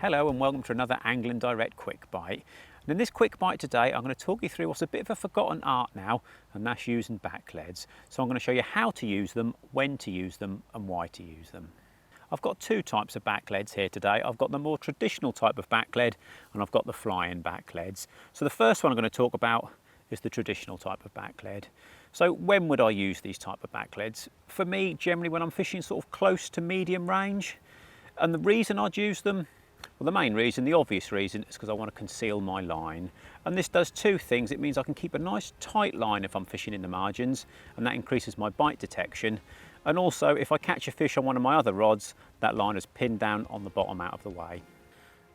Hello and welcome to another Angling Direct Quick Bite. And in this Quick Bite today, I'm going to talk you through what's a bit of a forgotten art now, and that's using backleads. So I'm going to show you how to use them, when to use them, and why to use them. I've got two types of backleads here today. I've got the more traditional type of backlead, and I've got the fly-in backleads. So the first one I'm going to talk about is the traditional type of backlead. So when would I use these type of backleads? For me, generally when I'm fishing sort of close to medium range. And the reason I'd use them, well, the main reason, the obvious reason, is because I want to conceal my line. And this does two things. It means I can keep a nice tight line if I'm fishing in the margins, and that increases my bite detection. And also, if I catch a fish on one of my other rods, that line is pinned down on the bottom out of the way.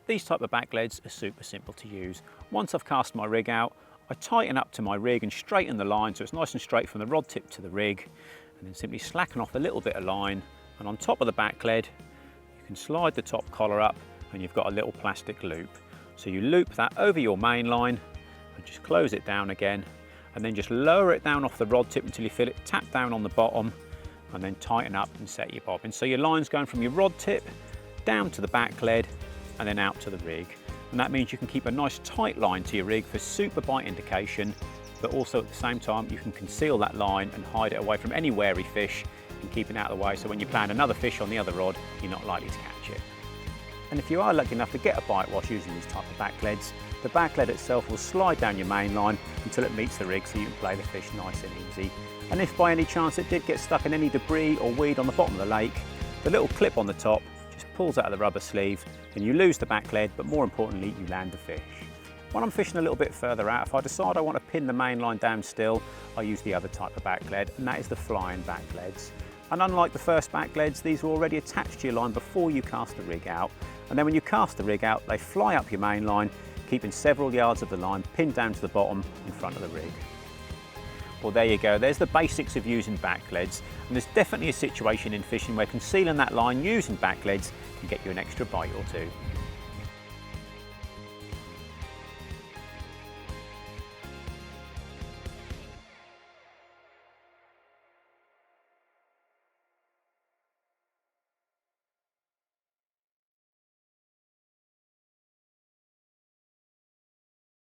These type of backleads are super simple to use. Once I've cast my rig out, I tighten up to my rig and straighten the line so it's nice and straight from the rod tip to the rig, and then simply slacken off a little bit of line, and on top of the backlead, you can slide the top collar up and you've got a little plastic loop. So you loop that over your main line and just close it down again, and then just lower it down off the rod tip until you feel it tap down on the bottom, and then tighten up and set your bobbin. So your line's going from your rod tip down to the backlead and then out to the rig. And that means you can keep a nice tight line to your rig for super bite indication, but also at the same time you can conceal that line and hide it away from any wary fish and keep it out of the way, so when you plan another fish on the other rod, you're not likely to catch it. And if you are lucky enough to get a bite whilst using these type of backleads, the backlead itself will slide down your main line until it meets the rig so you can play the fish nice and easy. And if by any chance it did get stuck in any debris or weed on the bottom of the lake, the little clip on the top just pulls out of the rubber sleeve and you lose the backlead, but more importantly, you land the fish. When I'm fishing a little bit further out, if I decide I want to pin the main line down still, I use the other type of backlead, and that is the fly-in backleads. And unlike the first backleads, these are already attached to your line before you cast the rig out. And then when you cast the rig out, they fly up your main line, keeping several yards of the line pinned down to the bottom in front of the rig. Well, there you go, there's the basics of using backleads, and there's definitely a situation in fishing where concealing that line using backleads can get you an extra bite or two.